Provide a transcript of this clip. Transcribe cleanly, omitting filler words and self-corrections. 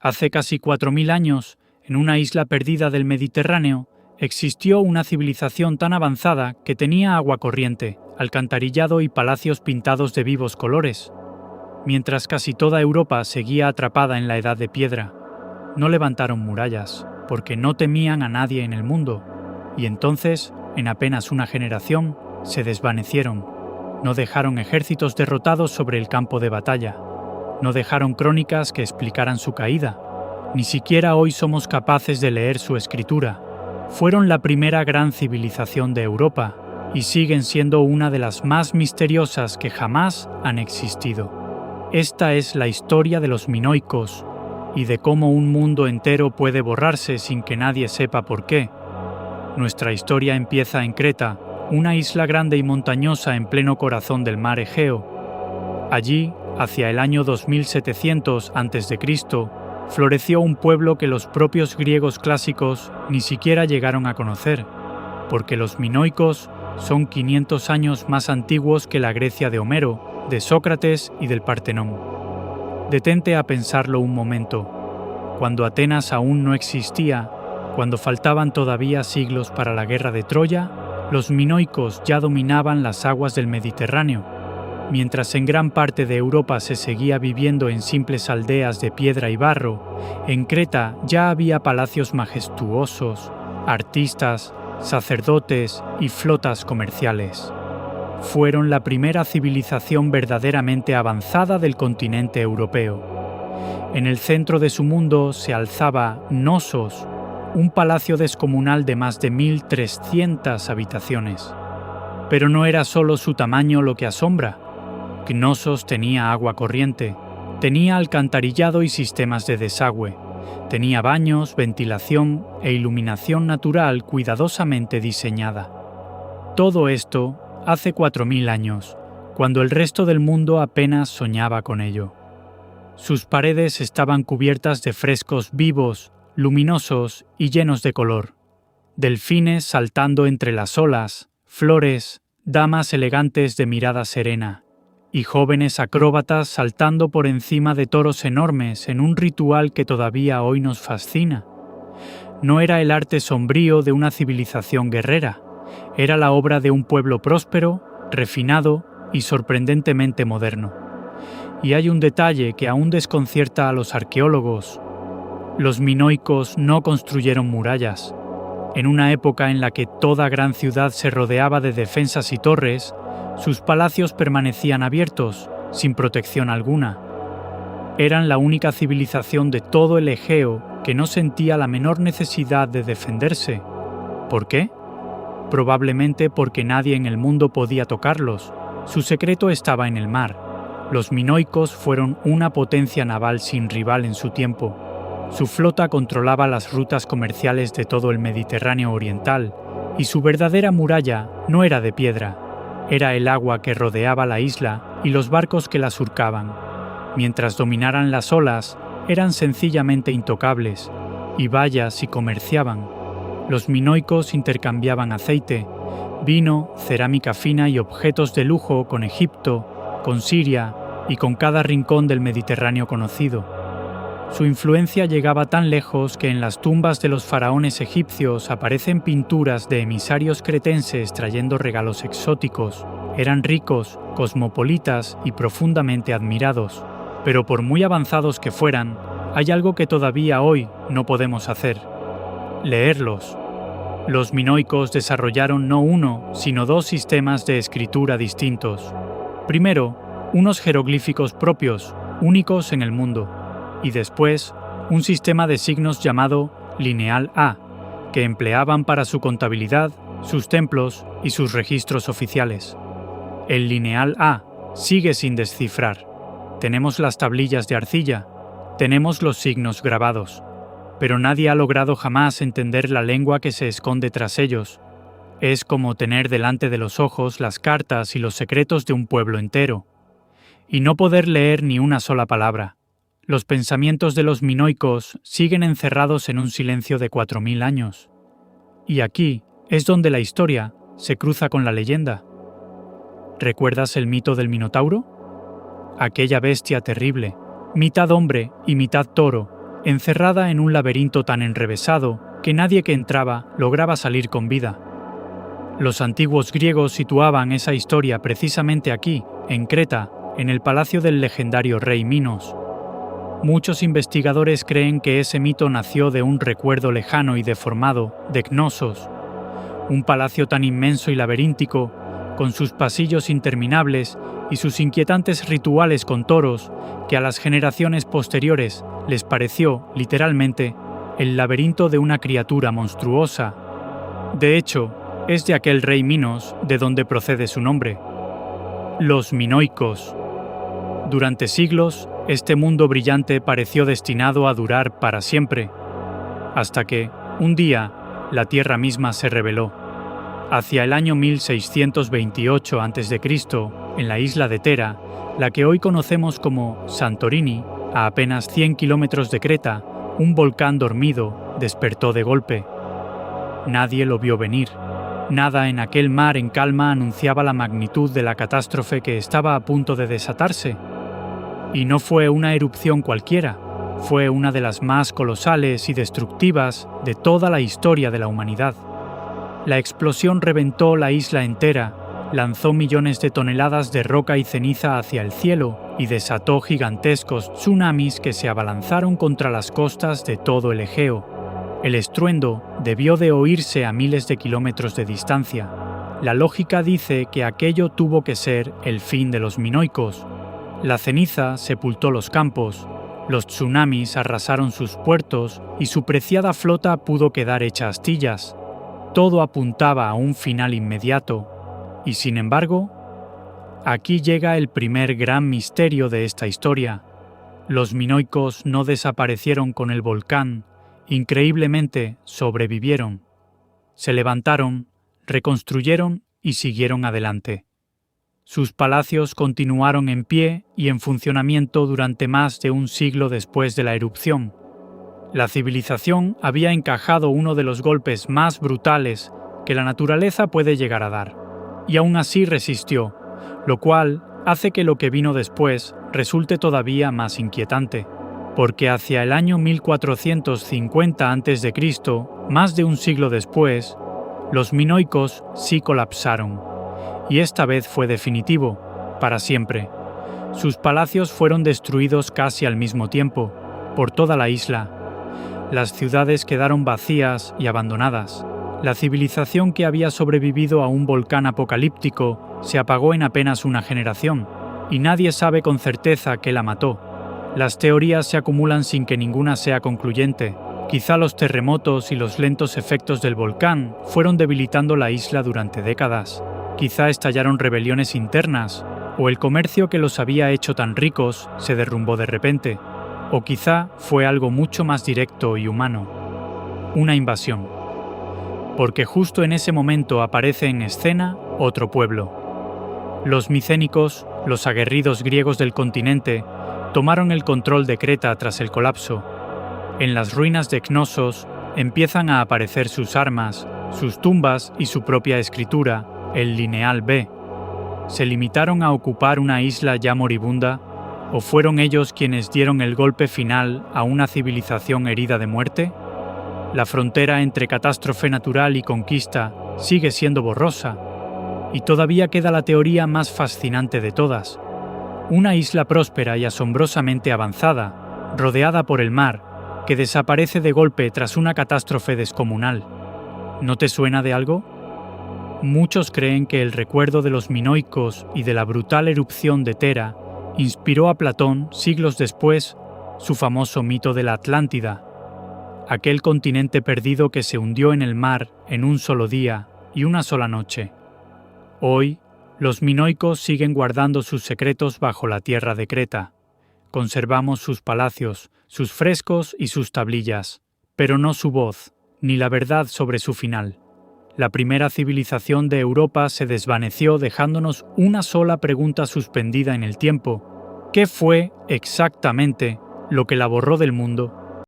Hace casi 4000 años, en una isla perdida del Mediterráneo, existió una civilización tan avanzada que tenía agua corriente, alcantarillado y palacios pintados de vivos colores. Mientras casi toda Europa seguía atrapada en la Edad de Piedra, no levantaron murallas, porque no temían a nadie en el mundo, y entonces, en apenas una generación, se desvanecieron. No dejaron ejércitos derrotados sobre el campo de batalla. No dejaron crónicas que explicaran su caída. Ni siquiera hoy somos capaces de leer su escritura. Fueron la primera gran civilización de Europa y siguen siendo una de las más misteriosas que jamás han existido. Esta es la historia de los minoicos y de cómo un mundo entero puede borrarse sin que nadie sepa por qué. Nuestra historia empieza en Creta, una isla grande y montañosa en pleno corazón del mar Egeo. Allí, hacia el año 2700 a.C., floreció un pueblo que los propios griegos clásicos ni siquiera llegaron a conocer, porque los minoicos son 500 años más antiguos que la Grecia de Homero, de Sócrates y del Partenón. Detente a pensarlo un momento. Cuando Atenas aún no existía, cuando faltaban todavía siglos para la guerra de Troya, los minoicos ya dominaban las aguas del Mediterráneo. Mientras en gran parte de Europa se seguía viviendo en simples aldeas de piedra y barro, en Creta ya había palacios majestuosos, artistas, sacerdotes y flotas comerciales. Fueron la primera civilización verdaderamente avanzada del continente europeo. En el centro de su mundo se alzaba Knossos, un palacio descomunal de más de 1300 habitaciones. Pero no era solo su tamaño lo que asombra. Knossos tenía agua corriente, tenía alcantarillado y sistemas de desagüe, tenía baños, ventilación e iluminación natural cuidadosamente diseñada. Todo esto hace 4000 años, cuando el resto del mundo apenas soñaba con ello. Sus paredes estaban cubiertas de frescos vivos, luminosos y llenos de color. Delfines saltando entre las olas, flores, damas elegantes de mirada serena, y jóvenes acróbatas saltando por encima de toros enormes en un ritual que todavía hoy nos fascina. No era el arte sombrío de una civilización guerrera, era la obra de un pueblo próspero, refinado y sorprendentemente moderno. Y hay un detalle que aún desconcierta a los arqueólogos. Los minoicos no construyeron murallas. En una época en la que toda gran ciudad se rodeaba de defensas y torres, sus palacios permanecían abiertos, sin protección alguna. Eran la única civilización de todo el Egeo que no sentía la menor necesidad de defenderse. ¿Por qué? Probablemente porque nadie en el mundo podía tocarlos. Su secreto estaba en el mar. Los minoicos fueron una potencia naval sin rival en su tiempo. Su flota controlaba las rutas comerciales de todo el Mediterráneo oriental, y su verdadera muralla no era de piedra. Era el agua que rodeaba la isla y los barcos que la surcaban. Mientras dominaran las olas, eran sencillamente intocables, y vaya si comerciaban. Los minoicos intercambiaban aceite, vino, cerámica fina y objetos de lujo con Egipto, con Siria y con cada rincón del Mediterráneo conocido. Su influencia llegaba tan lejos que en las tumbas de los faraones egipcios aparecen pinturas de emisarios cretenses trayendo regalos exóticos. Eran ricos, cosmopolitas y profundamente admirados. Pero por muy avanzados que fueran, hay algo que todavía hoy no podemos hacer: leerlos. Los minoicos desarrollaron no uno, sino dos sistemas de escritura distintos. Primero, unos jeroglíficos propios, únicos en el mundo. Y después, un sistema de signos llamado Lineal A, que empleaban para su contabilidad, sus templos y sus registros oficiales. El Lineal A sigue sin descifrar. Tenemos las tablillas de arcilla, tenemos los signos grabados, pero nadie ha logrado jamás entender la lengua que se esconde tras ellos. Es como tener delante de los ojos las cartas y los secretos de un pueblo entero, y no poder leer ni una sola palabra. Los pensamientos de los minoicos siguen encerrados en un silencio de 4000 años. Y aquí es donde la historia se cruza con la leyenda. ¿Recuerdas el mito del Minotauro? Aquella bestia terrible, mitad hombre y mitad toro, encerrada en un laberinto tan enrevesado que nadie que entraba lograba salir con vida. Los antiguos griegos situaban esa historia precisamente aquí, en Creta, en el palacio del legendario rey Minos. Muchos investigadores creen que ese mito nació de un recuerdo lejano y deformado de Cnosos, un palacio tan inmenso y laberíntico, con sus pasillos interminables y sus inquietantes rituales con toros, que a las generaciones posteriores les pareció, literalmente, el laberinto de una criatura monstruosa. De hecho, es de aquel rey Minos de donde procede su nombre. Los minoicos. Durante siglos, este mundo brillante pareció destinado a durar para siempre, hasta que, un día, la Tierra misma se rebeló. Hacia el año 1628 a.C., en la isla de Tera, la que hoy conocemos como Santorini, a apenas 100 kilómetros de Creta, un volcán dormido despertó de golpe. Nadie lo vio venir. Nada en aquel mar en calma anunciaba la magnitud de la catástrofe que estaba a punto de desatarse. Y no fue una erupción cualquiera, fue una de las más colosales y destructivas de toda la historia de la humanidad. La explosión reventó la isla entera, lanzó millones de toneladas de roca y ceniza hacia el cielo y desató gigantescos tsunamis que se abalanzaron contra las costas de todo el Egeo. El estruendo debió de oírse a miles de kilómetros de distancia. La lógica dice que aquello tuvo que ser el fin de los minoicos. La ceniza sepultó los campos, los tsunamis arrasaron sus puertos y su preciada flota pudo quedar hecha astillas. Todo apuntaba a un final inmediato. Y sin embargo, aquí llega el primer gran misterio de esta historia. Los minoicos no desaparecieron con el volcán, increíblemente sobrevivieron. Se levantaron, reconstruyeron y siguieron adelante. Sus palacios continuaron en pie y en funcionamiento durante más de un siglo después de la erupción. La civilización había encajado uno de los golpes más brutales que la naturaleza puede llegar a dar, y aún así resistió, lo cual hace que lo que vino después resulte todavía más inquietante, porque hacia el año 1450 a.C., más de un siglo después, los minoicos sí colapsaron, y esta vez fue definitivo, para siempre. Sus palacios fueron destruidos casi al mismo tiempo, por toda la isla. Las ciudades quedaron vacías y abandonadas. La civilización que había sobrevivido a un volcán apocalíptico se apagó en apenas una generación, y nadie sabe con certeza qué la mató. Las teorías se acumulan sin que ninguna sea concluyente. Quizá los terremotos y los lentos efectos del volcán fueron debilitando la isla durante décadas. Quizá estallaron rebeliones internas, o el comercio que los había hecho tan ricos se derrumbó de repente, o quizá fue algo mucho más directo y humano. Una invasión. Porque justo en ese momento aparece en escena otro pueblo. Los micénicos, los aguerridos griegos del continente, tomaron el control de Creta tras el colapso. En las ruinas de Cnosos empiezan a aparecer sus armas, sus tumbas y su propia escritura, el Lineal B. ¿Se limitaron a ocupar una isla ya moribunda? ¿O fueron ellos quienes dieron el golpe final a una civilización herida de muerte? La frontera entre catástrofe natural y conquista sigue siendo borrosa, y todavía queda la teoría más fascinante de todas. Una isla próspera y asombrosamente avanzada, rodeada por el mar, que desaparece de golpe tras una catástrofe descomunal. ¿No te suena de algo? Muchos creen que el recuerdo de los minoicos y de la brutal erupción de Tera inspiró a Platón, siglos después, su famoso mito de la Atlántida, aquel continente perdido que se hundió en el mar en un solo día y una sola noche. Hoy, los minoicos siguen guardando sus secretos bajo la tierra de Creta. Conservamos sus palacios, sus frescos y sus tablillas, pero no su voz, ni la verdad sobre su final. La primera civilización de Europa se desvaneció dejándonos una sola pregunta suspendida en el tiempo. ¿Qué fue exactamente lo que la borró del mundo?